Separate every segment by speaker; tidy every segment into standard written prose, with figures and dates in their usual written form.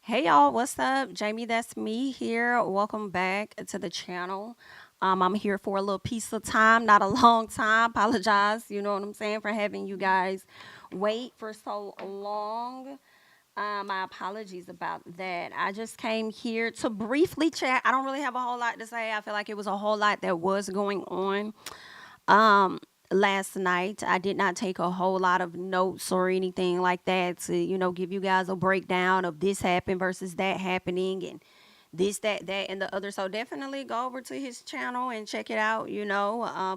Speaker 1: Hey y'all, what's up? Jamie, that's me here. Welcome back to the channel. I'm here for a little piece of time, not a long time. Apologize, you know what I'm saying, for having you guys wait for so long. My apologies about that. I just came here to briefly chat. I don't really have a whole lot to say. I feel like it was a whole lot that was going on. Um, Last night I did not take a whole lot of notes or anything like that to, give you guys a breakdown of this happened versus that happening and this, that, and the other. So definitely go over to his channel and check it out,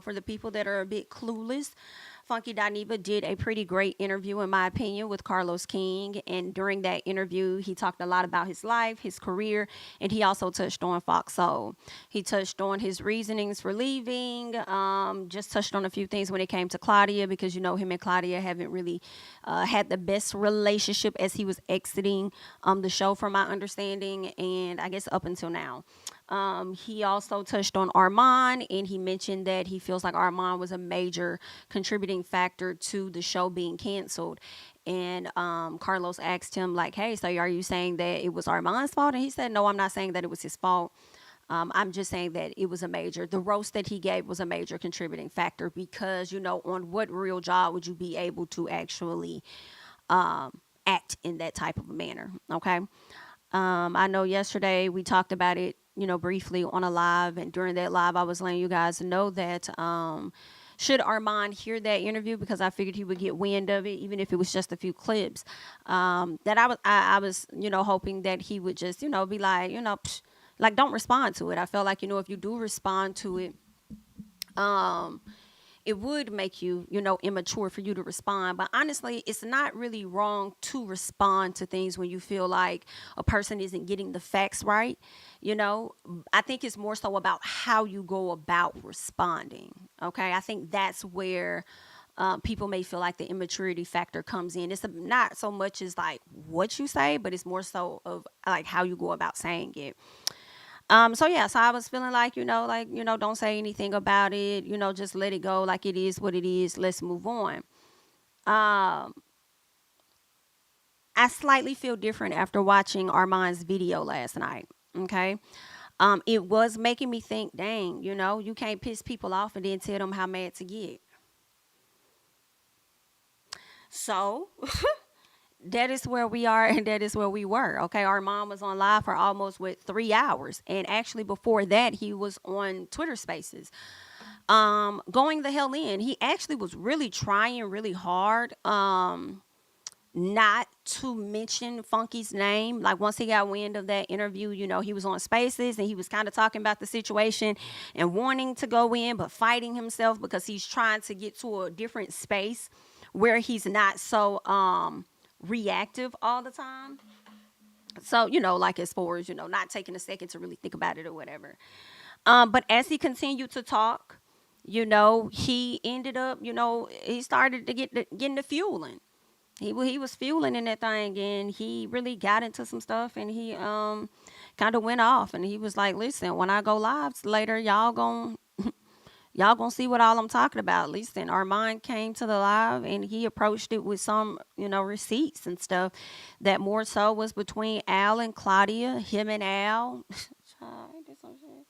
Speaker 1: for the people that are a bit clueless. Funky Dineva did a pretty great interview, in my opinion, with Carlos King. And during that interview, he talked a lot about his life, his career, and he also touched on Fox Soul. He touched on his reasonings for leaving, just touched on a few things when it came to Claudia, because, him and Claudia haven't really had the best relationship as he was exiting the show, from my understanding, and I guess up until now. He also touched on Armon, and he mentioned that he feels like Armon was a major contributing factor to the show being canceled. And Carlos asked him, like, hey, so are you saying that it was Armon's fault? And he said, no, I'm not saying that it was his fault. I'm just saying that it was the roast that he gave was a major contributing factor because, on what real job would you be able to actually act in that type of a manner? Okay. I know yesterday we talked about it, briefly on a live, and during that live, I was letting you guys know that should Armand hear that interview, because I figured he would get wind of it, even if it was just a few clips, that I was, hoping that he would just, be like, like, don't respond to it. I felt like, if you do respond to it, um, it would make you, immature for you to respond. But honestly, it's not really wrong to respond to things when you feel like a person isn't getting the facts right. You know, I think it's more so about how you go about responding. Okay. I think that's where people may feel like the immaturity factor comes in. It's not so much as like what you say, but it's more so of like how you go about saying it. So yeah, so I was feeling like, don't say anything about it, just let it go, like it is what it is. Let's move on. Um, I slightly feel different after watching Armand's video last night. Okay. It was making me think, dang, you can't piss people off and then tell them how mad to get. So that is where we are and that is where we were. Okay. Our mom was on live for almost 3 hours. And actually before that, he was on Twitter Spaces. Going the hell in. He actually was really trying really hard. Not to mention Funky's name. Like once he got wind of that interview, he was on Spaces and he was kind of talking about the situation and wanting to go in, but fighting himself because he's trying to get to a different space where he's not so reactive all the time. So, like as far as, not taking a second to really think about it or whatever. But as he continued to talk, he ended up, he started to getting the fueling. He was fueling in that thing, and he really got into some stuff, and he kind of went off, and he was like, "Listen, when I go live later, y'all gonna see what all I'm talking about." Listen, Armand came to the live, and he approached it with some, receipts and stuff that more so was between Al and Claudia, him and Al. Child, ain't this some shit?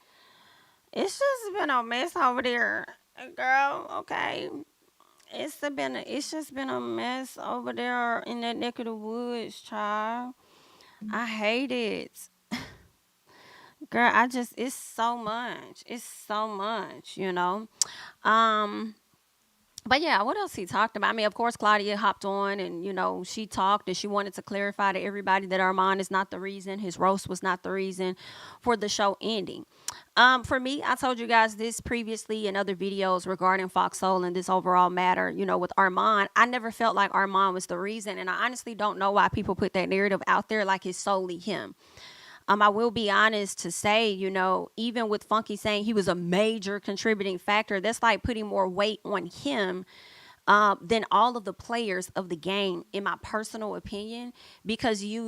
Speaker 1: It's just been a mess over there, girl. Okay, it's just been a mess over there in that neck of the woods, child. I hate it. Girl, it's so much. It's so much, Um, but yeah, what else he talked about? I mean, of course, Claudia hopped on and, she talked and she wanted to clarify to everybody that Armand is not the reason. His roast was not the reason for the show ending. For me, I told you guys this previously in other videos regarding Fox Soul and this overall matter, with Armand. I never felt like Armand was the reason. And I honestly don't know why people put that narrative out there like it's solely him. I will be honest to say, even with Funky saying he was a major contributing factor, that's like putting more weight on him than all of the players of the game, in my personal opinion, because he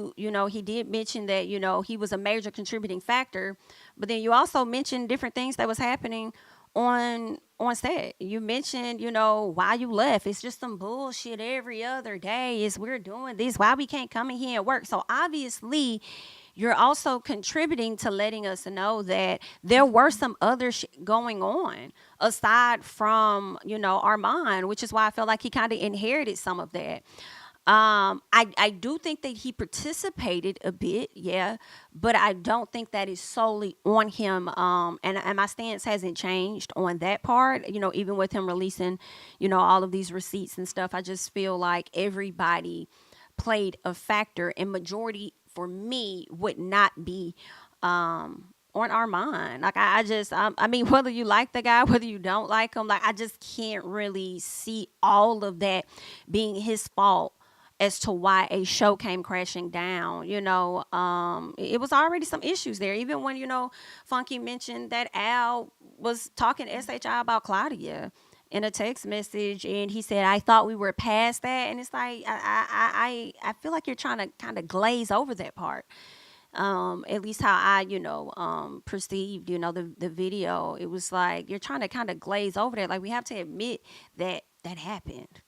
Speaker 1: did mention that, he was a major contributing factor, but then you also mentioned different things that was happening on set. You mentioned, why you left. It's just some bullshit every other day. Is we're doing this. Why we can't come in here and work? So obviously, you're also contributing to letting us know that there were some other going on aside from, Armand, which is why I feel like he kind of inherited some of that. I do think that he participated a bit, yeah, but I don't think that is solely on him. And my stance hasn't changed on that part. Even with him releasing, all of these receipts and stuff, I just feel like everybody played a factor, and majority for me would not be on our mind. Like I just, I mean, whether you like the guy, whether you don't like him, like I just can't really see all of that being his fault as to why a show came crashing down. It was already some issues there. Even when, Funky mentioned that Al was talking SHI about Claudia in a text message, and he said, I thought we were past that. And it's like, I feel like you're trying to kind of glaze over that part. At least how I, perceived, the video. It was like you're trying to kind of glaze over that. Like, we have to admit that that happened.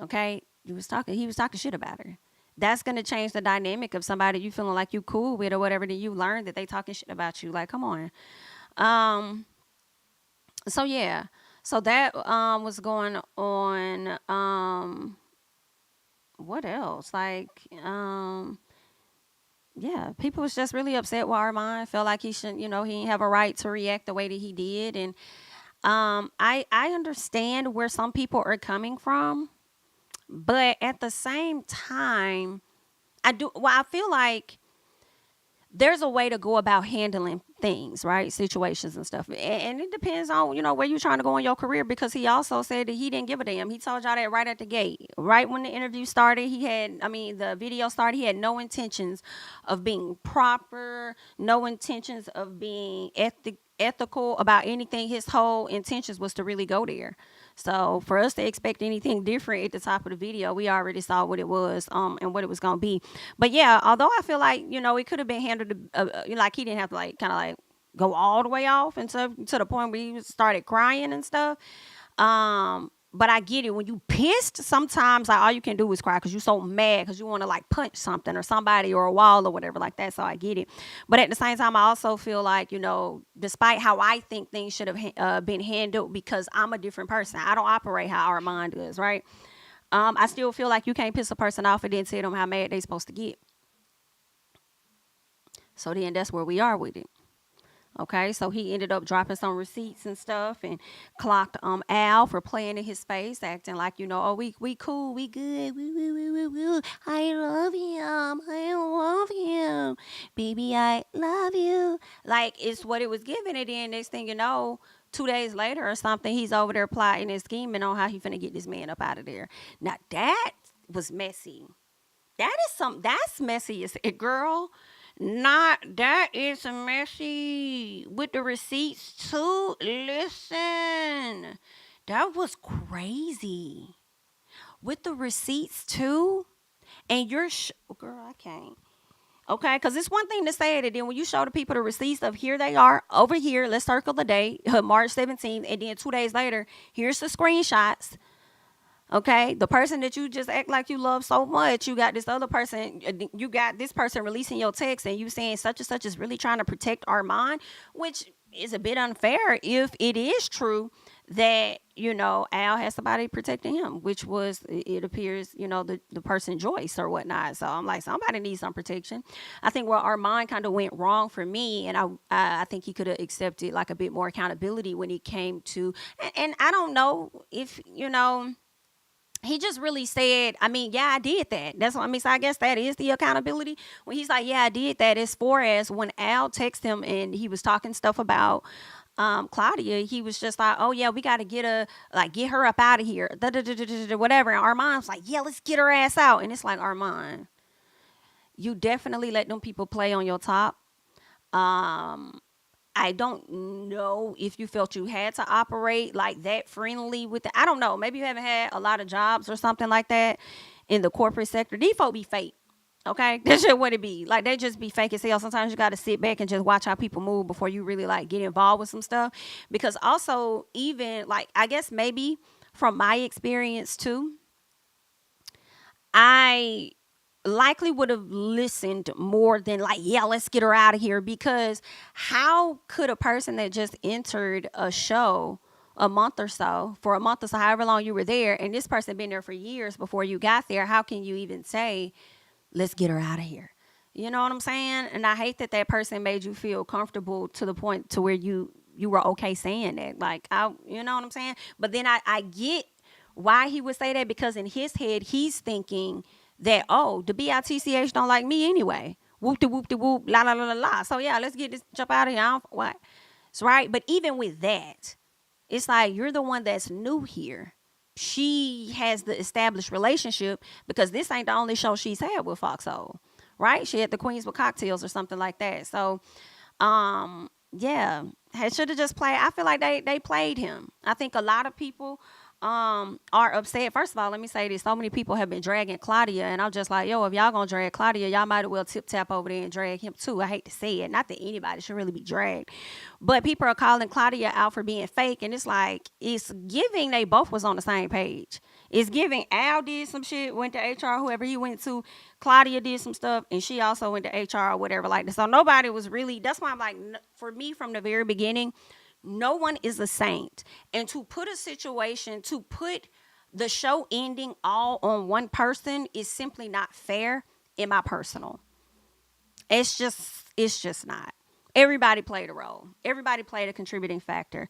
Speaker 1: Okay, he was talking shit about her. That's gonna change the dynamic of somebody you feeling like you cool with or whatever. Then you learn that they talking shit about you. Like, come on. Um. So yeah. So that was going on. What else? Like yeah, people was just really upset with Armand. Felt like he shouldn't, he didn't have a right to react the way that he did. And I understand where some people are coming from, but at the same time, I feel like there's a way to go about handling things, right? Situations and stuff. And it depends on, where you're trying to go in your career, because he also said that he didn't give a damn. He told y'all that right at the gate. Right when the interview started, the video started, he had no intentions of being proper, no intentions of being ethical about anything. His whole intentions was to really go there. So for us to expect anything different at the top of the video, we already saw what it was, and what it was gonna be. But yeah, although I feel like, it could have been handled, like he didn't have to like kind of like go all the way off and stuff to the point where he started crying and stuff. But I get it. When you pissed, sometimes like all you can do is cry because you're so mad because you want to like punch something or somebody or a wall or whatever like that. So I get it. But at the same time, I also feel like, despite how I think things should have been handled, because I'm a different person. I don't operate how Armand does, right? I still feel like you can't piss a person off and then tell them how mad they're supposed to get. So then that's where we are with it. Okay, so he ended up dropping some receipts and stuff, and clocked Al for playing in his face, acting like, oh, we cool, we good, woo. I love him, baby, I love you. Like, it's what it was giving. And then next thing you know, 2 days later or something, he's over there plotting and scheming on how he finna get this man up out of there. Now that was messy. That's messy as it, girl. Not that is messy with the receipts too. Listen, that was crazy with the receipts too. And girl, I can't. Okay, because it's one thing to say it, and then when you show the people the receipts of here they are over here, let's circle the date, March 17th, and then 2 days later, here's the screenshots. Okay, the person that you just act like you love so much, you got this person releasing your text, and you saying such and such is really trying to protect Armand, which is a bit unfair if it is true that, Al has somebody protecting him, which was, it appears, the person Joyce or whatnot. So I'm like, somebody needs some protection. I think where Armand kind of went wrong for me, and I think he could have accepted like a bit more accountability when it came to, and I don't know if, he just really said, I mean, yeah, I did that. That's what I mean. So I guess that is the accountability. When he's like, yeah, I did that. As far as when Al texted him and he was talking stuff about Claudia, he was just like, oh yeah, we got to get her up out of here, whatever. And Armand's like, yeah, let's get her ass out. And it's like, Armand, you definitely let them people play on your top. I don't know if you felt you had to operate like that friendly with it. I don't know. Maybe you haven't had a lot of jobs or something like that in the corporate sector. These folk be fake. Okay, that's just what it be. Like they just be fake as hell. Sometimes you got to sit back and just watch how people move before you really like get involved with some stuff. Because also, even like I guess maybe from my experience too, I likely would have listened more than like, yeah, let's get her out of here. Because how could a person that just entered a show a month or so, for a month or so, however long you were there, and this person been there for years before you got there, how can you even say, let's get her out of here? You know what I'm saying? And I hate that that person made you feel comfortable to the point to where you were okay saying that. Like you know what I'm saying? But then I get why he would say that, because in his head he's thinking that, oh, the bitch don't like me anyway. Whoop de whoop de whoop, la la la la la. So yeah, let's get this jump out of here. What? It's right. But even with that, it's like you're the one that's new here. She has the established relationship, because this ain't the only show she's had with Foxhole, right? She had the Queens with Cocktails or something like that. So, yeah, should have just played. I feel like they played him. I think a lot of people are upset. First of all, let me say this: so many people have been dragging Claudia, and I'm just like, yo, if y'all gonna drag Claudia, y'all might as well tip tap over there and drag him too. I hate to say it, not that anybody should really be dragged, but people are calling Claudia out for being fake, and it's like it's giving they both was on the same page. It's giving Al did some shit, went to HR, whoever he went to. Claudia did some stuff, and she also went to HR or whatever like that. So nobody was really. That's why I'm like, for me from the very beginning, no one is a saint. And to put a situation, to put the show ending all on one person is simply not fair in my personal. It's just not. Everybody played a role. Everybody played a contributing factor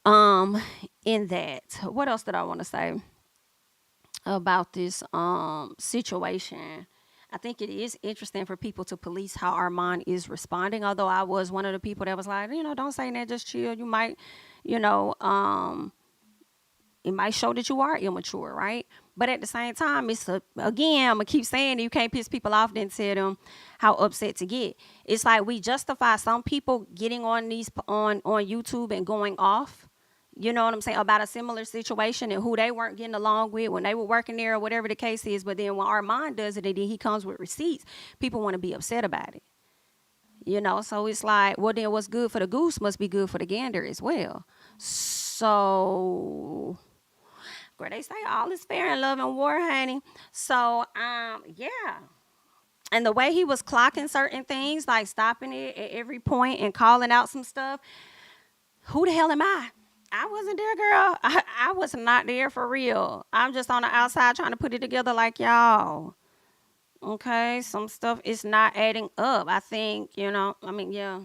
Speaker 1: in that. What else did I want to say about this situation? I think it is interesting for people to police how Armon is responding. Although I was one of the people that was like, don't say that, just chill. You might, you know, it might show that you are immature, right? But at the same time, again, I'm gonna keep saying it, you can't piss people off then tell them how upset to get. It's like we justify some people getting on YouTube and going off. You know what I'm saying, about a similar situation and who they weren't getting along with when they were working there or whatever the case is. But then when Armand does it and then he comes with receipts, people want to be upset about it. So it's like, well, then what's good for the goose must be good for the gander as well. So, where they say all is fair in love and war, honey. So, yeah. And the way he was clocking certain things, like stopping it at every point and calling out some stuff, who the hell am I? I wasn't there, girl. I was not there for real. I'm just on the outside trying to put it together like y'all. Okay, some stuff is not adding up. I think, yeah.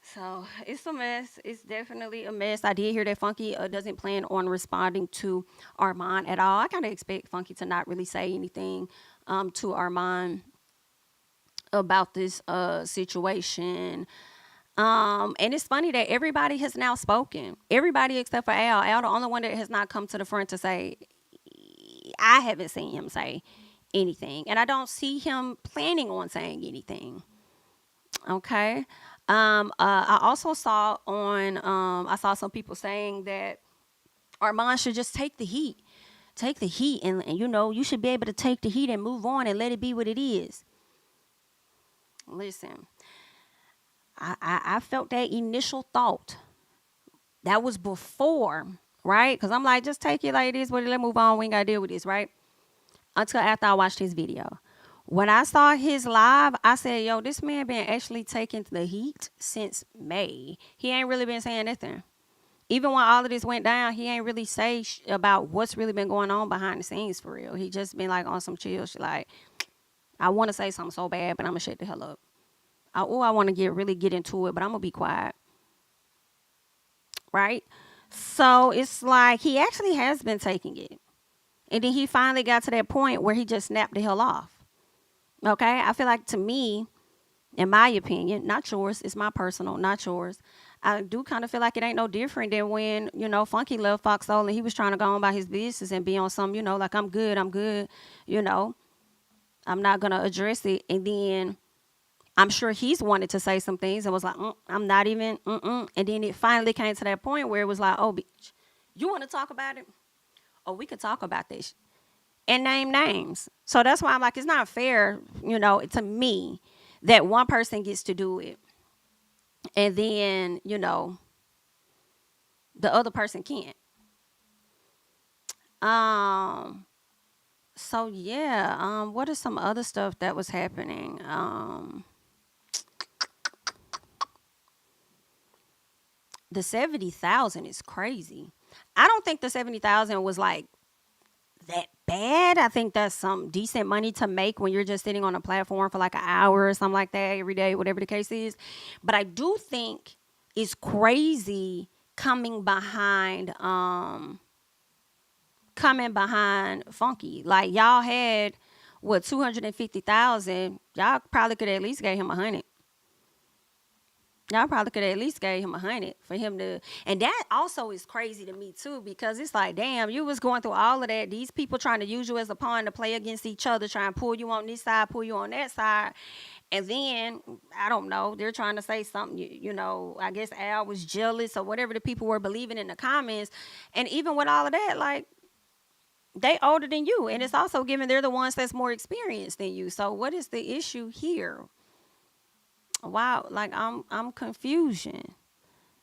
Speaker 1: So it's a mess. It's definitely a mess. I did hear that Funky doesn't plan on responding to Armand at all. I kind of expect Funky to not really say anything to Armand about this situation. And it's funny that everybody has now spoken. Everybody except for Al. Al, the only one that has not come to the front to say, I haven't seen him say anything. And I don't see him planning on saying anything. Okay. I also saw I saw some people saying that Armand should just take the heat. Take the heat and you should be able to take the heat and move on and let it be what it is. Listen. I felt that initial thought. That was before, right? Because I'm like, just take it like it is, but let's move on. We ain't got to deal with this, right? Until after I watched his video. When I saw his live, I said, yo, this man been actually taking the heat since May. He ain't really been saying nothing. Even when all of this went down, he ain't really say about what's really been going on behind the scenes for real. He just been like on some chill shit like, I want to say something so bad, but I'm going to shut the hell up. I want to really get into it, but I'm going to be quiet. Right? So it's like he actually has been taking it. And then he finally got to that point where he just snapped the hell off. Okay? I feel like, to me, in my opinion, not yours, it's my personal, not yours, I do kind of feel like it ain't no different than when, Funky left Foxhole and he was trying to go on about his business and be on some, like, I'm good, I'm not going to address it. And then I'm sure he's wanted to say some things and was like, I'm not even, And then it finally came to that point where it was like, oh, bitch, you want to talk about it? Oh, we could talk about this. and name names. So that's why I'm like, it's not fair, to me that one person gets to do it and then, the other person can't. Um, so yeah, what is some other stuff that was happening? The 70,000 is crazy. I don't think the 70,000 was like that bad. I think that's some decent money to make when you're just sitting on a platform for like an hour or something like that every day, whatever the case is. But I do think it's crazy coming behind Funky. Like y'all had what 250,000. Y'all probably could at least gave him 100. Y'all probably could at least gave him 100 for him to, and that also is crazy to me too because it's like, damn, you was going through all of that. These people trying to use you as a pawn to play against each other, trying to pull you on this side, pull you on that side, and then I don't know, they're trying to say something. I guess Al was jealous or whatever the people were believing in the comments, and even with all of that, like they older than you, and it's also given they're the ones that's more experienced than you. So what is the issue here? Wow, like I'm confusion.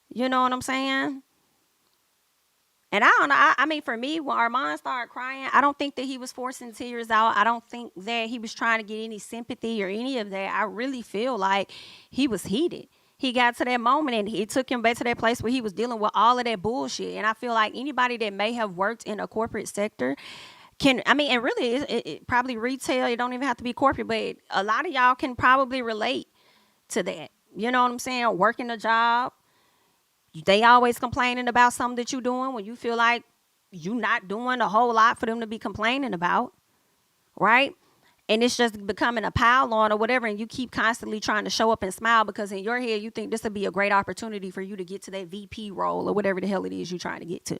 Speaker 1: You know what I'm saying? And I don't know. I mean, for me, when Armand started crying, I don't think that he was forcing tears out. I don't think that he was trying to get any sympathy or any of that. I really feel like he was heated. He got to that moment and it took him back to that place where he was dealing with all of that bullshit. And I feel like anybody that may have worked in a corporate sector I mean, and really, it probably retail, it don't even have to be corporate, but a lot of y'all can probably relate to that. You know what I'm saying? Working a job, they always complaining about something that you're doing when you feel like you not doing a whole lot for them to be complaining about, right? And it's just becoming a pile on or whatever, and you keep constantly trying to show up and smile because in your head you think this would be a great opportunity for you to get to that VP role or whatever the hell it is you're trying to get to.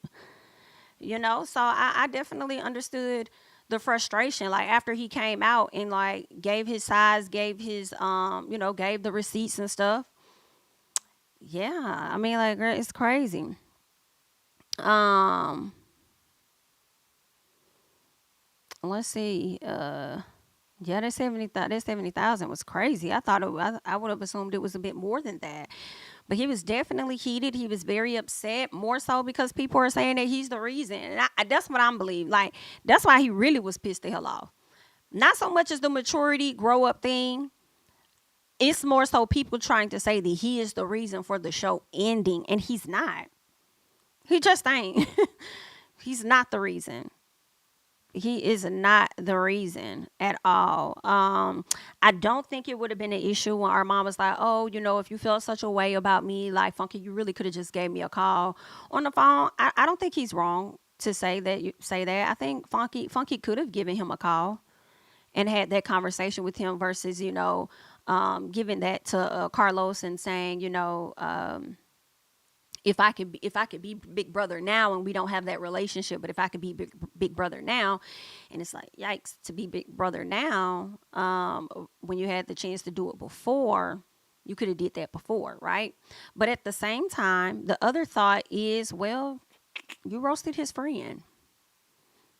Speaker 1: So I definitely understood the frustration. Like after he came out and like gave his size, gave his gave the receipts and stuff. Yeah, I mean, like, girl, it's crazy. Um, let's see. Yeah, that 70,000 was crazy. I would have assumed it was a bit more than that, but he was definitely heated. He was very upset, more so because people are saying that he's the reason, and that's what I'm believing. Like that's why he really was pissed the hell off. Not so much as the maturity, grow up thing. It's more so people trying to say that he is the reason for the show ending, and he's not. He just ain't. He's not the reason. He is not the reason at all. I don't think it would have been an issue when our mom was like, "Oh, if you felt such a way about me, like Funky, you really could have just gave me a call on the phone." I don't think he's wrong to say that. You say that. I think Funky could have given him a call and had that conversation with him versus giving that to Carlos and saying, if I could be Big Brother now and we don't have that relationship, but if I could be Big Brother now, and it's like yikes to be Big Brother now, when you had the chance to do it before, you could have did that before, right? But at the same time, the other thought is, well, you roasted his friend.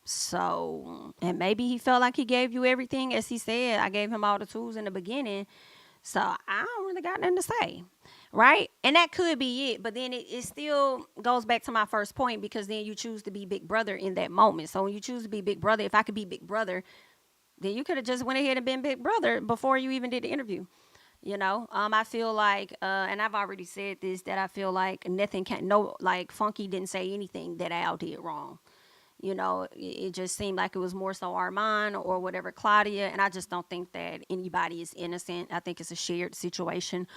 Speaker 1: So, and maybe he felt like he gave you everything. As he said, I gave him all the tools in the beginning. So I don't really got nothing to say. Right? And that could be it. But then it still goes back to my first point because then you choose to be Big Brother in that moment. So when you choose to be Big Brother, if I could be Big Brother, then you could have just went ahead and been Big Brother before you even did the interview. I feel like, and I've already said this, that I feel like nothing can, no, like Funky didn't say anything that Al did wrong. It just seemed like it was more so Armon or whatever, Claudia. And I just don't think that anybody is innocent. I think it's a shared situation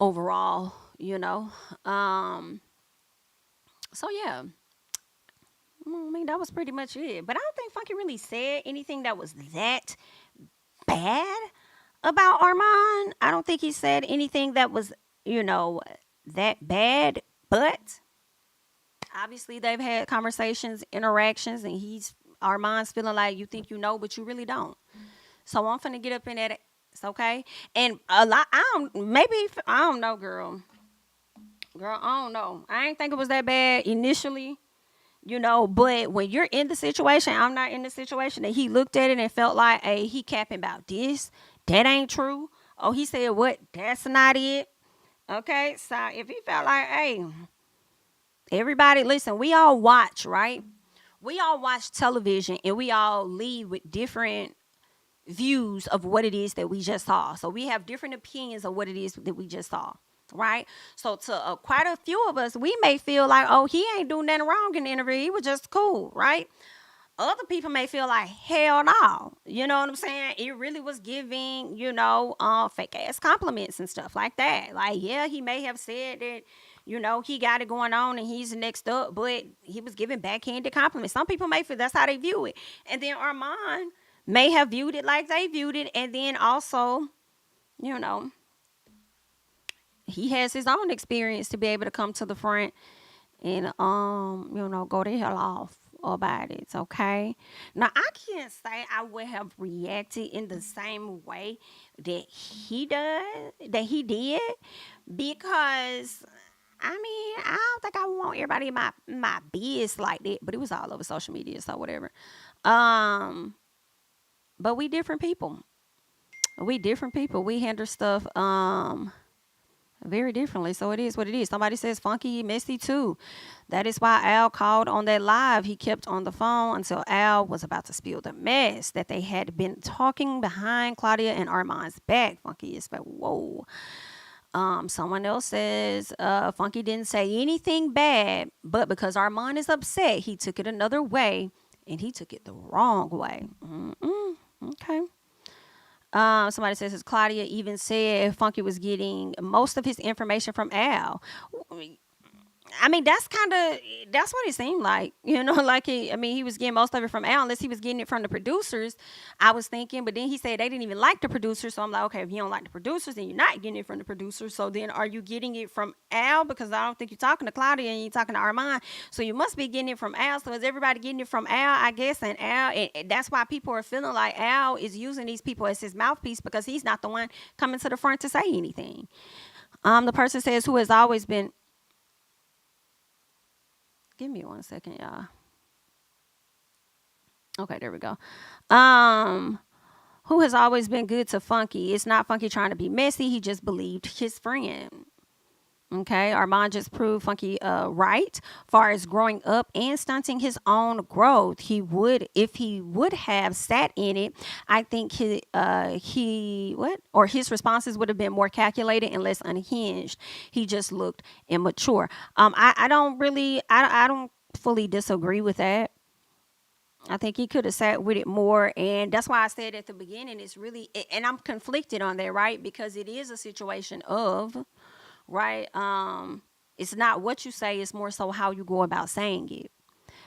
Speaker 1: overall, So, yeah, I mean, that was pretty much it. But I don't think Funky really said anything that was that bad about Armon. I don't think he said anything that was, that bad. But obviously they've had conversations, interactions, and Armand's feeling like you think you know, but you really don't. So I'm finna get up in that. It's okay. And a lot, I don't know, girl. Girl, I don't know. I ain't think it was that bad initially. But when you're in the situation, I'm not in the situation, that he looked at it and felt like, hey, he capping about this. That ain't true. Oh, he said what? That's not it. Okay, so if he felt like, hey, everybody, listen, we all watch, right? We all watch television and we all leave with different views of what it is that we just saw. So we have different opinions of what it is that we just saw, right? So to quite a few of us, we may feel like, oh, he ain't doing nothing wrong in the interview. He was just cool, right? Other people may feel like, hell no. You know what I'm saying? It really was giving, fake ass compliments and stuff like that. Like, yeah, he may have said that, he got it going on and he's next up, but he was giving backhanded compliments. Some people may feel that's how they view it. And then Armand may have viewed it like they viewed it. And then also, you know, he has his own experience to be able to come to the front and go the hell off about it. Okay. Now I can't say I would have reacted in the same way that he did, because I don't think I want everybody in my biz like that. But it was all over social media, so whatever. Um, but we different people. We different people. We handle stuff very differently. So it is what it is. Somebody says funky, messy too. That is why Al called on that live. He kept on the phone until Al was about to spill the mess that they had been talking behind Claudia and Armand's back. Funky is like, whoa. Someone else says Funky didn't say anything bad, but because Armand is upset, he took it another way, and he took it the wrong way. Okay. Somebody says, Claudia even said Funky was getting most of his information from Al. That's what it seemed like, like he was getting most of it from Al, unless he was getting it from the producers, I was thinking. But then he said they didn't even like the producers. So I'm like, okay, if you don't like the producers, then you're not getting it from the producers. So then are you getting it from Al? Because I don't think you're talking to Claudia and you're talking to Armand. So you must be getting it from Al. So is everybody getting it from Al, I guess? And Al, and that's why people are feeling like Al is using these people as his mouthpiece, because he's not the one coming to the front to say anything. The person says, who has always been, give me 1 second, y'all. Okay, there we go. Who has always been good to Funky? It's not Funky trying to be messy. He just believed his friend. Okay, Armand just proved Funky right, far as growing up and stunting his own growth. If he would have sat in it, I think his responses would have been more calculated and less unhinged. He just looked immature. I don't fully disagree with that. I think he could have sat with it more, and that's why I said at the beginning, it's really, and I'm conflicted on that, right? Because it is a situation of, right? It's not what you say, it's more so how you go about saying it.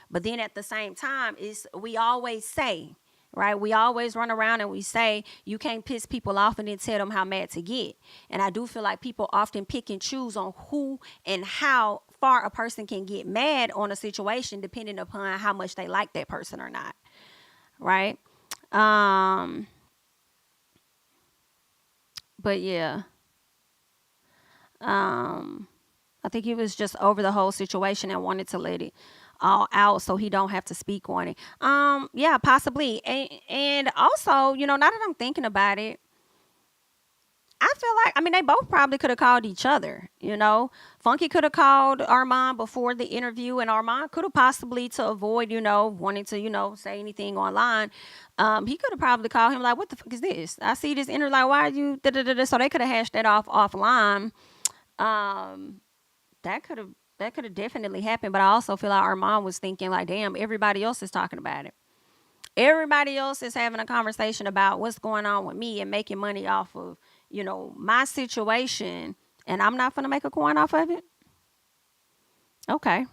Speaker 1: But then at the same time, we always say, right? We always run around and we say you can't piss people off and then tell them how mad to get. And I do feel like people often pick and choose on who and how far a person can get mad on a situation, depending upon how much they like that person or not, right? But yeah. I think he was just over the whole situation and wanted to let it all out so he don't have to speak on it. Yeah, possibly. And also, now that I'm thinking about it, I feel like, they both probably could have called each other, Funky could have called Armand before the interview, and Armand could have possibly, to avoid, wanting to, say anything online, he could have probably called him like, what the fuck is this? I see this interview, like, why are you, da-da-da-da? So they could have hashed that off offline. That could have definitely happened, but I also feel like Armand was thinking like, damn, everybody else is talking about it. Everybody else is having a conversation about what's going on with me and making money off of, my situation, and I'm not going to make a coin off of it. Okay.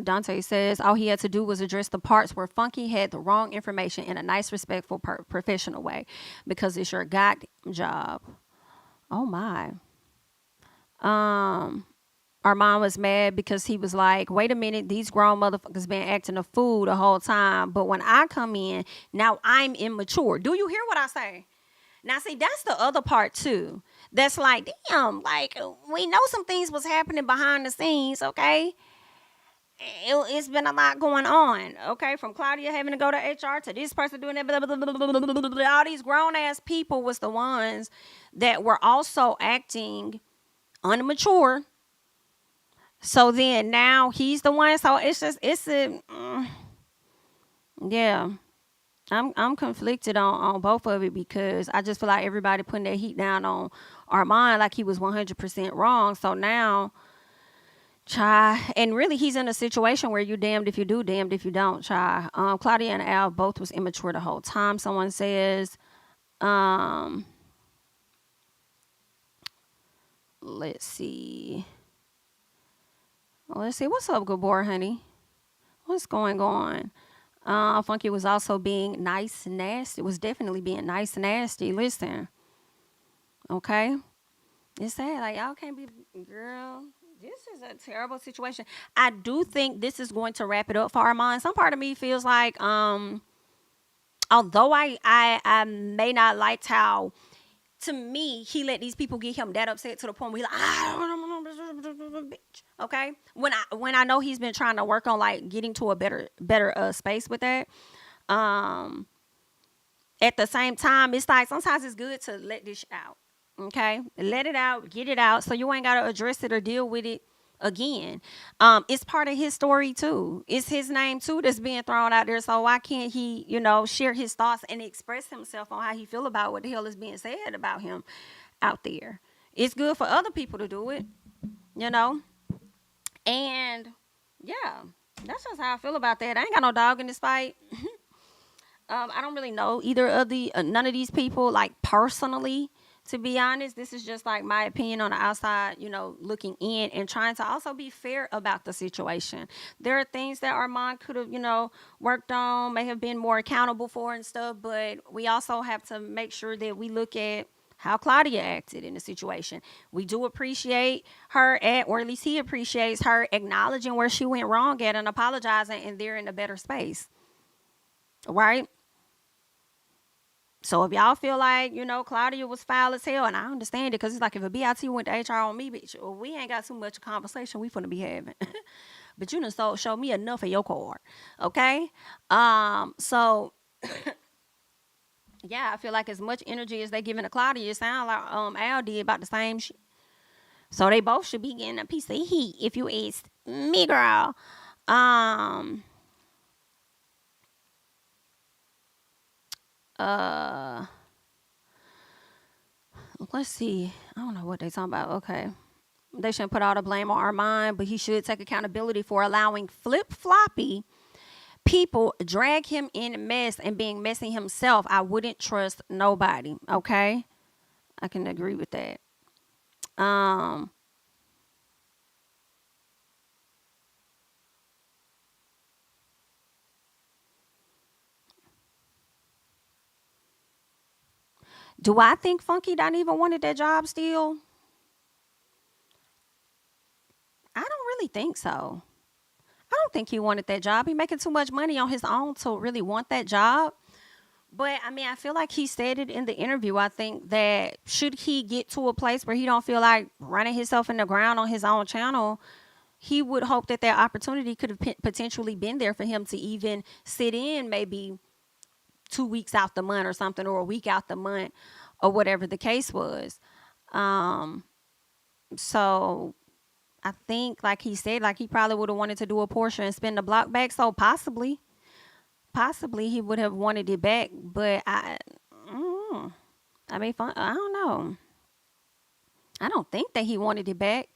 Speaker 1: Dante says all he had to do was address the parts where Funky had the wrong information in a nice, respectful, professional way, because it's your goddamn job. Oh my. Armand was mad because he was like, wait a minute, these grown motherfuckers been acting a fool the whole time, but when I come in, now I'm immature. Do you hear what I say? Now, see, that's the other part too. That's like, damn, like we know some things was happening behind the scenes, okay? It's been a lot going on, okay? From Claudia having to go to HR to this person doing that, blah, blah, blah, blah, blah, blah, blah. All these grown ass people was the ones that were also acting unmature. So then now he's the one. So it's just yeah. I'm conflicted on both of it because I just feel like everybody putting their heat down on Armon like he was 100% wrong. So now, and really he's in a situation where you're damned if you do, damned if you don't, Claudia and Al both was immature the whole time. Someone says, let's see. What's up, good boy, honey? What's going on? Funky was also being nice, nasty. It was definitely being nice, nasty. Listen, okay? It's sad. Like, y'all can't be, girl. This is a terrible situation. I do think this is going to wrap it up for Armand. Some part of me feels like, although I may not like how, to me, he let these people get him that upset to the point where he's like, bitch. Okay, when I know he's been trying to work on like getting to a better space with that. At the same time, it's like sometimes it's good to let this out. Okay, let it out, get it out, so you ain't gotta address it or deal with it again. It's part of his story too. It's his name too that's being thrown out there. So why can't he, share his thoughts and express himself on how he feel about what the hell is being said about him out there? It's good for other people to do it, And yeah, that's just how I feel about that. I ain't got no dog in this fight. I don't really know either of none of these people like personally. To be honest, this is just like my opinion on the outside, looking in and trying to also be fair about the situation. There are things that Armand could have, worked on, may have been more accountable for and stuff, but we also have to make sure that we look at how Claudia acted in the situation. We do appreciate her or at least he appreciates her acknowledging where she went wrong at and apologizing, and they're in a better space. Right? So if y'all feel like, Claudia was foul as hell, and I understand it, because it's like if a BIT went to HR on me, bitch, well, we ain't got too much conversation we finna be having. But you done show me enough of your card. Okay? So yeah, I feel like as much energy as they giving to Claudia, it sounds like Al did about the same shit. So they both should be getting a piece of heat, if you ask me, girl. Let's see. I don't know what they talking about. Okay. They shouldn't put all the blame on Armand, but he should take accountability for allowing flip-floppy people drag him in a mess and being messy himself. I wouldn't trust nobody. Okay. I can agree with that. Do I think Funky don't even wanted that job still? I don't really think so. I don't think he wanted that job. He making too much money on his own to really want that job. But I mean, I feel like he said it in the interview. I think that should he get to a place where he don't feel like running himself in the ground on his own channel, he would hope that that opportunity could have potentially been there for him to even sit in maybe 2 weeks out the month or something, or a week out the month, or whatever the case was. So I think, like he said, like he probably would have wanted to do a portion and spend the block back. So possibly he would have wanted it back. But I mean, I don't know. I don't think that he wanted it back.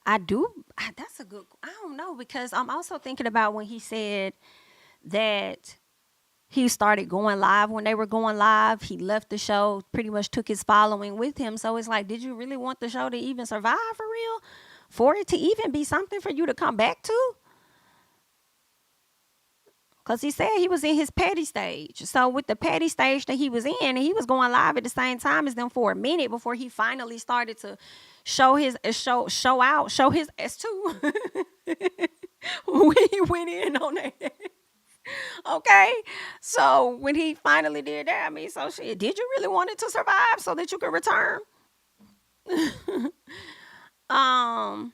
Speaker 1: I do. That's a good. I don't know, because I'm also thinking about when he said that he started going live. When they were going live, he left the show, pretty much took his following with him. So it's like, did you really want the show to even survive for real? For it to even be something for you to come back to? Because he said he was in his petty stage. So with the petty stage that he was in, and he was going live at the same time as them for a minute before he finally started to show his his S2 when he went in on that. Okay. So when he finally did that, I mean, so shit, did you really want it to survive so that you could return? Um,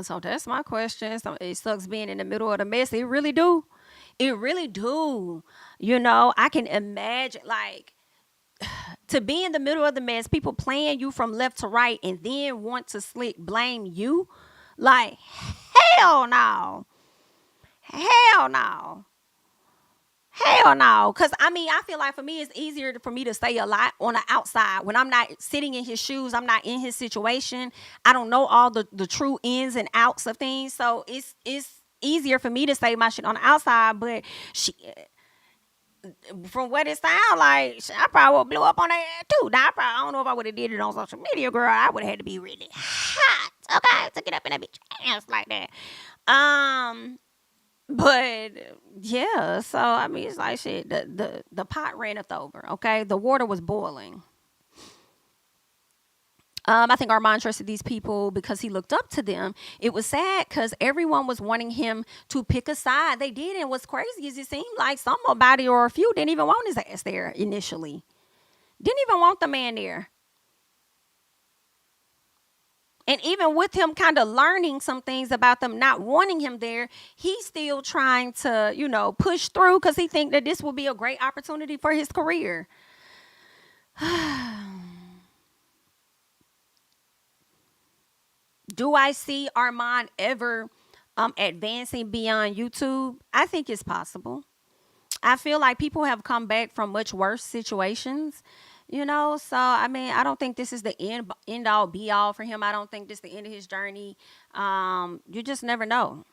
Speaker 1: so that's my question. So it sucks being in the middle of the mess. It really do. It really do. I can imagine like to be in the middle of the mess, people playing you from left to right and then want to slick blame you. Like, hell no. Hell no. Hell no. Cause I mean, I feel like for me, it's easier for me to stay a lot on the outside when I'm not sitting in his shoes. I'm not in his situation. I don't know all the true ins and outs of things. So it's easier for me to say my shit on the outside. But she, from what it sounds like, I probably would blow up on that too. Now, I don't know if I would have did it on social media, girl. I would have had to be really hot, okay, to get up in that bitch ass like that. Um, but yeah, so I mean, it's like shit. The pot runneth over. Okay, the water was boiling. I think Armand trusted these people because he looked up to them. It was sad because everyone was wanting him to pick a side. They did, and what's crazy is it seemed like somebody or a few didn't even want his ass there initially. Didn't even want the man there. And even with him kind of learning some things about them not wanting him there, he's still trying to, push through because he think that this will be a great opportunity for his career. Do I see Armand ever advancing beyond YouTube? I think it's possible. I feel like people have come back from much worse situations, So I mean, I don't think this is the end all be all for him. I don't think this is the end of his journey. You just never know.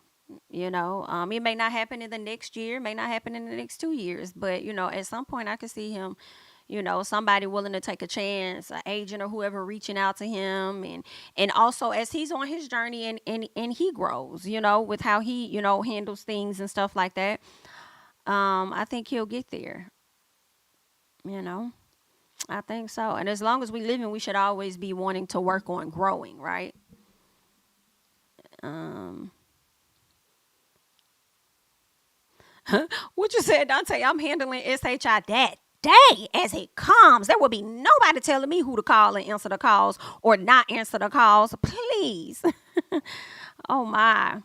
Speaker 1: It may not happen in the next year, may not happen in the next 2 years, but at some point I could see him, somebody willing to take a chance, an agent or whoever reaching out to him, and also as he's on his journey and he grows, with how he handles things and stuff like that. I think he'll get there. You know, I think so. And as long as we live in, we should always be wanting to work on growing, right? Um, what you said, Dante? I'm handling SHI that day as it comes. There will be nobody telling me who to call and answer the calls or not answer the calls. Please. Oh my.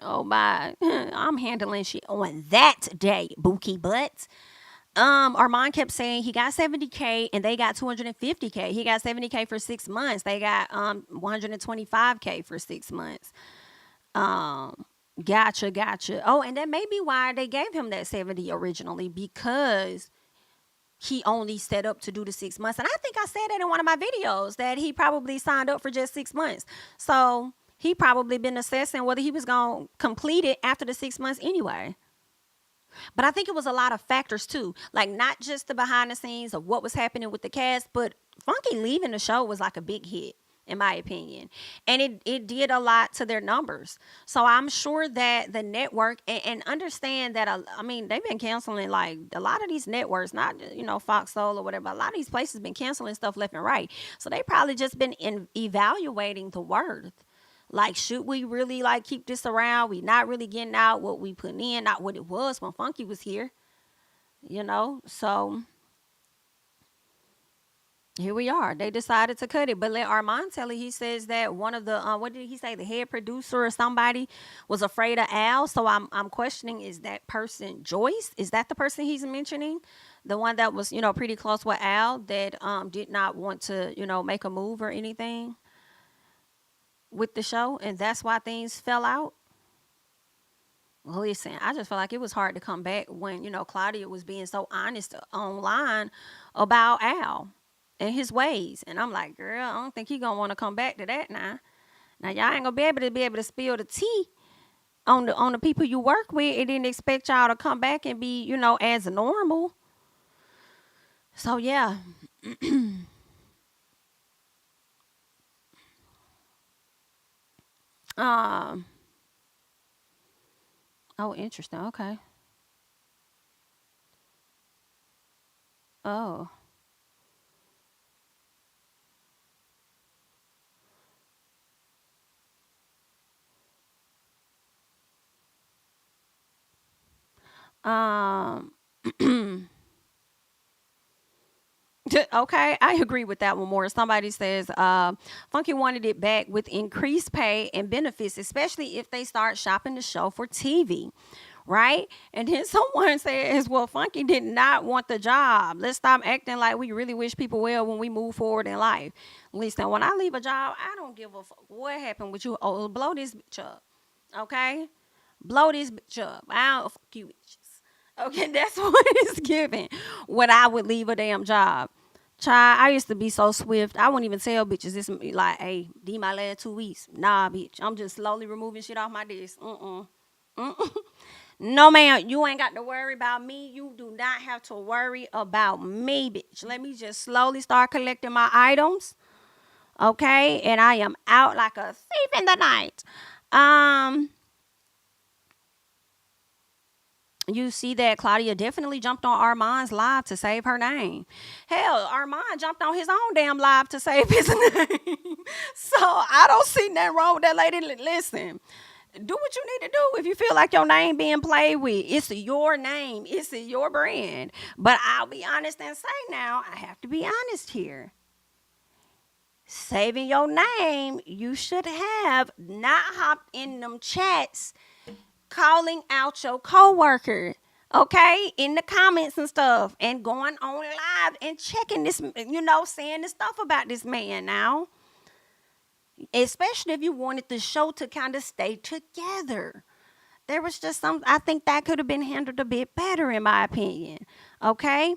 Speaker 1: Oh my. I'm handling shit on that day, Bookie Butt. Armand kept saying he got 70K and they got 250K. He got 70K for 6 months. They got 125K for 6 months. Um, gotcha. Oh, and that may be why they gave him that 70 originally because he only set up to do the 6 months. And I think I said that in one of my videos that he probably signed up for just 6 months. So he probably been assessing whether he was gonna complete it after the 6 months anyway. But I think it was a lot of factors too, like not just the behind the scenes of what was happening with the cast, but Funky leaving the show was like a big hit, in my opinion. And it did a lot to their numbers. So I'm sure that the network, and understand that, I mean, they've been canceling like a lot of these networks, not, Fox Soul or whatever. A lot of these places been canceling stuff left and right. So they probably just been evaluating the worth. Like, should we really like keep this around? We not really getting out what we put in, not what it was when Funky was here. So here we are. They decided to cut it, but let Armand tell it. He says that one of the what did he say? The head producer or somebody was afraid of Al. So I'm questioning, is that person Joyce? Is that the person he's mentioning? The one that was pretty close with Al that did not want to make a move or anything with the show, and that's why things fell out. Well, listen, I just felt like it was hard to come back when, Claudia was being so honest online about Al and his ways. And I'm like, girl, I don't think he gonna want to come back to that now. Now y'all ain't gonna be able to spill the tea on the people you work with and then expect y'all to come back and be, as normal. So yeah. Um oh, interesting. Okay. Oh. Um, okay, I agree with that one more. Somebody says, Funky wanted it back with increased pay and benefits, especially if they start shopping the show for TV. Right? And then someone says, well, Funky did not want the job. Let's stop acting like we really wish people well when we move forward in life. Listen, when I leave a job, I don't give a fuck what happened with you. Oh, blow this bitch up. Okay? Blow this bitch up. I don't fuck you bitches. Okay, that's what it's giving when I would leave a damn job. Child, I used to be so swift. I wouldn't even tell bitches this like, hey, these my last 2 weeks. Nah, bitch. I'm just slowly removing shit off my desk. No, ma'am, you ain't got to worry about me. You do not have to worry about me, bitch. Let me just slowly start collecting my items. Okay? And I am out like a thief in the night. You see that Claudia definitely jumped on Armand's live to save her name. Hell, Armand jumped on his own damn live to save his name. So I don't see nothing wrong with that lady. Listen, do what you need to do if you feel like your name being played with. It's your name. It's your brand. But I'll be honest and say now, I have to be honest here. Saving your name, you should have not hopped in them chats calling out your coworker, okay, in the comments and stuff, and going on live and checking this, saying this stuff about this man now. Especially if you wanted the show to kind of stay together. There was just I think that could have been handled a bit better, in my opinion. Okay.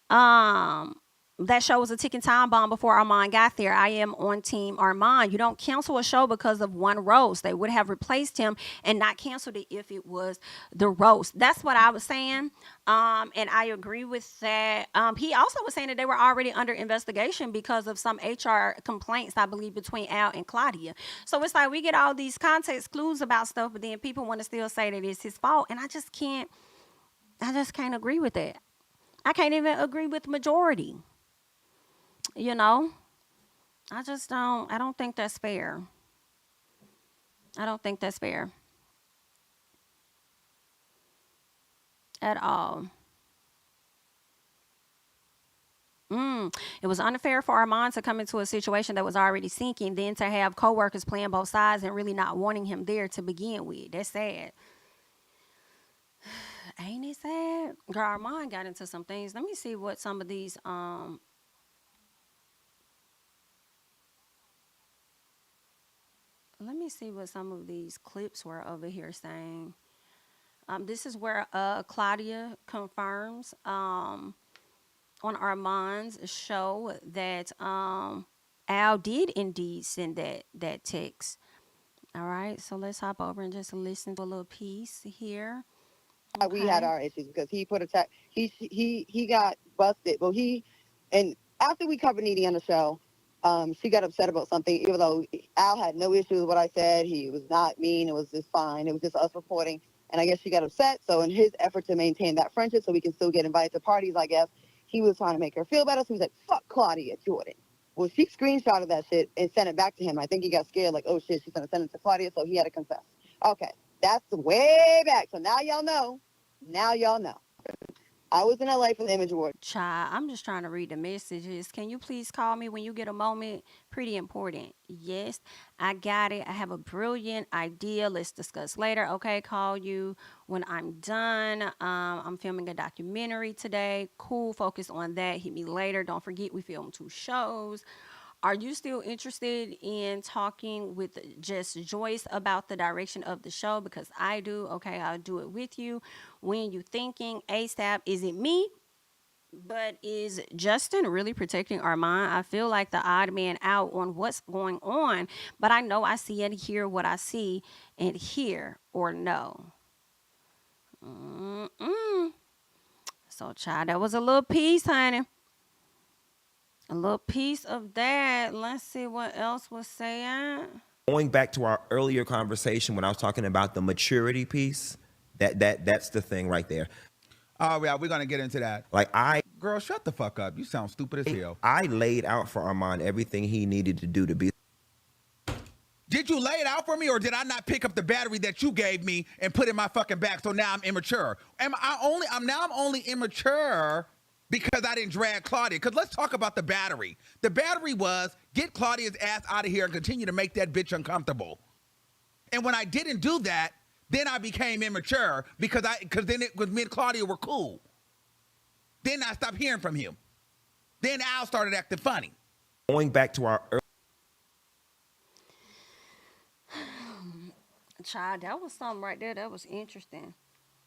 Speaker 1: Um, that show was a ticking time bomb before Armon got there. I am on team Armon. You don't cancel a show because of one roast. They would have replaced him and not canceled it if it was the roast. That's what I was saying. And I agree with that. He also was saying that they were already under investigation because of some HR complaints, I believe, between Al and Claudia. So it's like we get all these context clues about stuff, but then people want to still say that it's his fault. And I just can't agree with that. I can't even agree with the majority. You know, I don't think that's fair. I don't think that's fair at all. It was unfair for Armand to come into a situation that was already sinking, then to have coworkers playing both sides and really not wanting him there to begin with. That's sad. Ain't it sad? Girl, Armand got into some things. Let me see what some of these let me see what some of these clips were over here saying. This is where Claudia confirms on Armand's show that Al did indeed send that text. All right, so let's hop over and just listen to a little piece here.
Speaker 2: We had our issues because he put a he got busted. Well, and after we covered Needy on the show, she got upset about something, even though Al had no issue with what I said. He was not mean. It was just fine. It was just us reporting. And I guess she got upset. So in his effort to maintain that friendship so we can still get invited to parties, I guess, he was trying to make her feel better. So he was like, fuck Claudia Jordan. Well, she screenshotted that shit and sent it back to him. I think he got scared, like, oh shit, she's going to send it to Claudia. So he had to confess. Okay, that's way back. So now y'all know. Now y'all know. I was in LA for the Image Award.
Speaker 1: Child, I'm just trying to read the messages. Can you please call me when you get a moment? Pretty important. Yes, I got it. I have a brilliant idea. Let's discuss later. Okay, call you when I'm done. I'm filming a documentary today. Cool, focus on that. Hit me later. Don't forget, we filmed 2 shows. Are you still interested in talking with just Joyce about the direction of the show? Because I do. Okay, I'll do it with you. When you thinking ASAP, is it me? But is Justin really protecting Armand? I feel like the odd man out on what's going on, but I know I see and hear what I see and hear or know. Mm-mm. So, child, that was a little piece, honey. A little piece of that. Let's see what else was saying.
Speaker 3: Going back to our earlier conversation when I was talking about the maturity piece, that's the thing right there.
Speaker 4: Oh yeah, we're gonna get into that.
Speaker 3: Like
Speaker 4: Girl, shut the fuck up. You sound stupid as hell.
Speaker 3: I laid out for Armand everything he needed to do to be.
Speaker 4: Did did you lay it out for me, or did I not pick up the battery that you gave me and put in my fucking bag? So now I'm immature. I'm only immature because I didn't drag Claudia. Because let's talk about the battery. The battery was get Claudia's ass out of here and continue to make that bitch uncomfortable. And when I didn't do that, then I became immature because then it was me and Claudia were cool. Then I stopped hearing from him. Then Al started acting funny.
Speaker 3: Going back to our
Speaker 1: Child, that was something right there. That was interesting.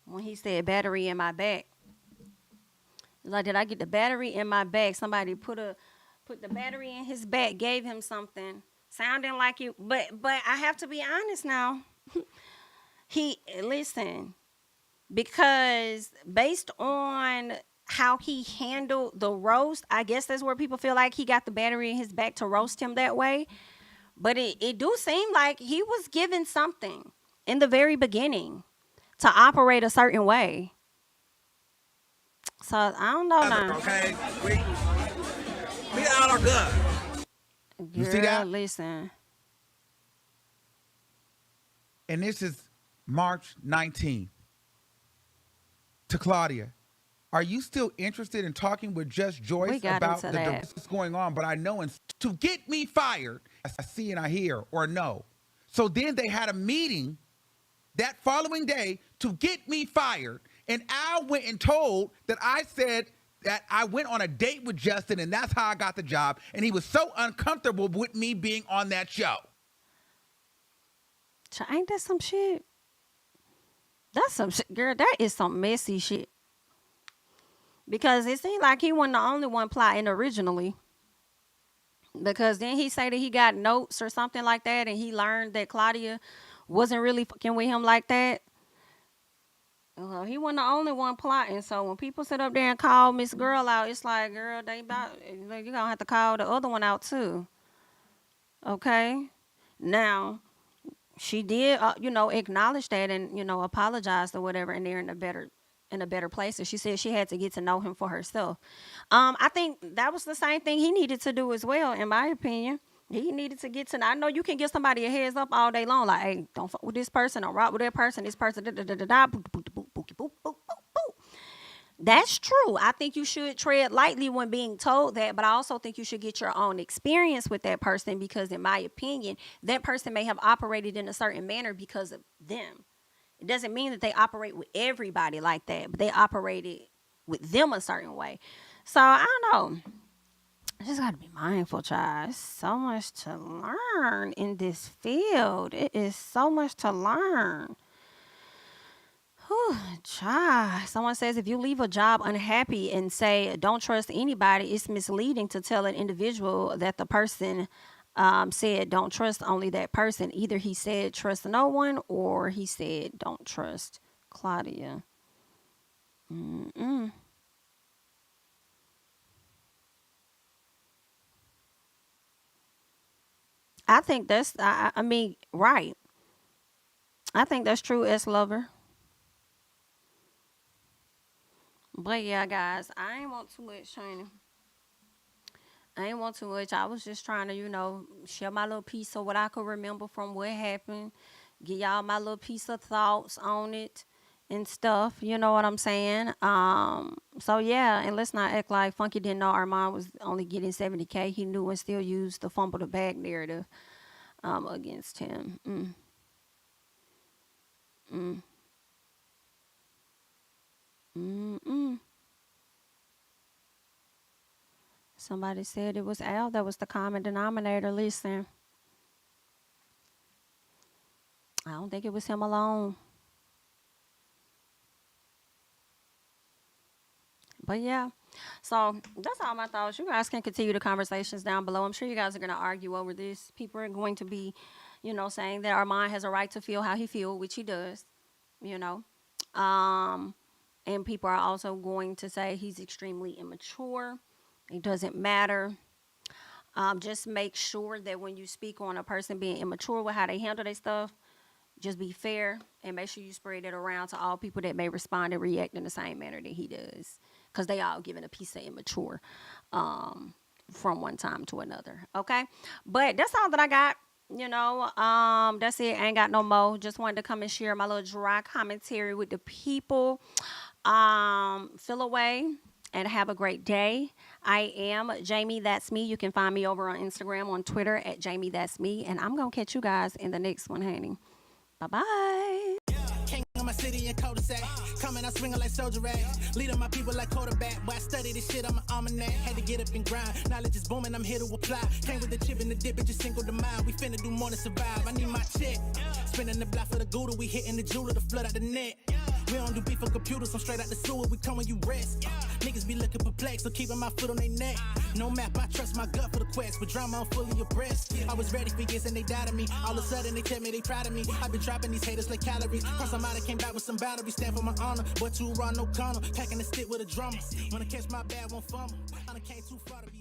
Speaker 1: When he said battery in my back. Like, did I get the battery in my back? Somebody put the battery in his back, gave him something, sounding like you. But I have to be honest now. Listen, because based on how he handled the roast, I guess that's where people feel like he got the battery in his back to roast him that way. But it do seem like he was given something in the very beginning to operate a certain way. So I don't know now.
Speaker 5: Okay, we all are good.
Speaker 4: You see that?
Speaker 1: Listen.
Speaker 4: And this is March 19th. To Claudia, are you still interested in talking with Just Joyce about the divorce that's going on? But I know to get me fired, I see and I hear, or no. So then they had a meeting that following day to get me fired. And Al went and told that I said that I went on a date with Justin and that's how I got the job. And he was so uncomfortable with me being on that show.
Speaker 1: Ain't that some shit? That's some shit, girl. That is some messy shit. Because it seemed like he wasn't the only one plotting originally. Because then he said that he got notes or something like that, and he learned that Claudia wasn't really fucking with him like that. Well, he wasn't the only one plotting. So when people sit up there and call Miss Girl out, it's like, girl, you gonna have to call the other one out too. Okay? Now, she did, acknowledge that and, apologized or whatever, and they're in a better place. And she said she had to get to know him for herself. I think that was the same thing he needed to do as well, in my opinion. He needed to get to know. I know you can give somebody a heads up all day long, like, hey, don't fuck with this person, don't rock with that person, this person, That's true. I think you should tread lightly when being told that, but I also think you should get your own experience with that person because, in my opinion, that person may have operated in a certain manner because of them. It doesn't mean that they operate with everybody like that, but they operated with them a certain way. So, I don't know. I just got to be mindful, child. There's so much to learn in this field. It is so much to learn. Whew, child. Someone says if you leave a job unhappy and say don't trust anybody, it's misleading to tell an individual that the person said don't trust only that person. Either he said trust no one or he said don't trust Claudia. I think that's, right. I think that's true, S-Lover. But yeah, guys, I ain't want too much, Shana. I ain't want too much. I was just trying to, share my little piece of what I could remember from what happened. Give y'all my little piece of thoughts on it and stuff. You know what I'm saying? So yeah, and let's not act like Funky didn't know Armon was only getting $70K. He knew and still used the fumble the bag narrative against him. Somebody said it was Al that was the common denominator. Listen, I don't think it was him alone. But yeah, so that's all my thoughts. You guys can continue the conversations down below. I'm sure you guys are going to argue over this. People are going to be, saying that Armon has a right to feel how he feels, which he does, And people are also going to say he's extremely immature. It doesn't matter. Just make sure that when you speak on a person being immature with how they handle their stuff, just be fair and make sure you spread it around to all people that may respond and react in the same manner that he does. Because they all given a piece of immature from one time to another. Okay? But that's all that I got. That's it. I ain't got no more. Just wanted to come and share my little dry commentary with the people. Feel away and have a great day. I am Jami, that's me. You can find me over on Instagram, on Twitter at Jami, that's me. And I'm going to catch you guys in the next one, honey. Bye-bye.
Speaker 6: King of my city and cul-de-sac. Coming out swinging like soldier rag. Leading my people like quarterback. Boy, I study this shit, I'm an almanac. Had to get up and grind. Knowledge is booming, I'm here to apply. Came with the chip and the dip, it just single the mile. We finna do more than survive. I need my check. Spinning the block for the Gouda. We hitting the jeweler to flood out the net. We don't do beef for computers, I'm straight out the sewer. We come when you rest. Niggas be looking perplexed, so keeping my foot on their neck. No map, I trust my gut for the quest. With drama, I'm fully abreast. I was ready for years and they doubted me. All of a sudden they tell me they proud of me. I've been dropping these haters like calories. Cross them out, I came back with some boundaries. Stand for my honor, but too raw, no corner. Packing the stick with a drummer. Wanna catch my bad, won't fumble. I done came too far to be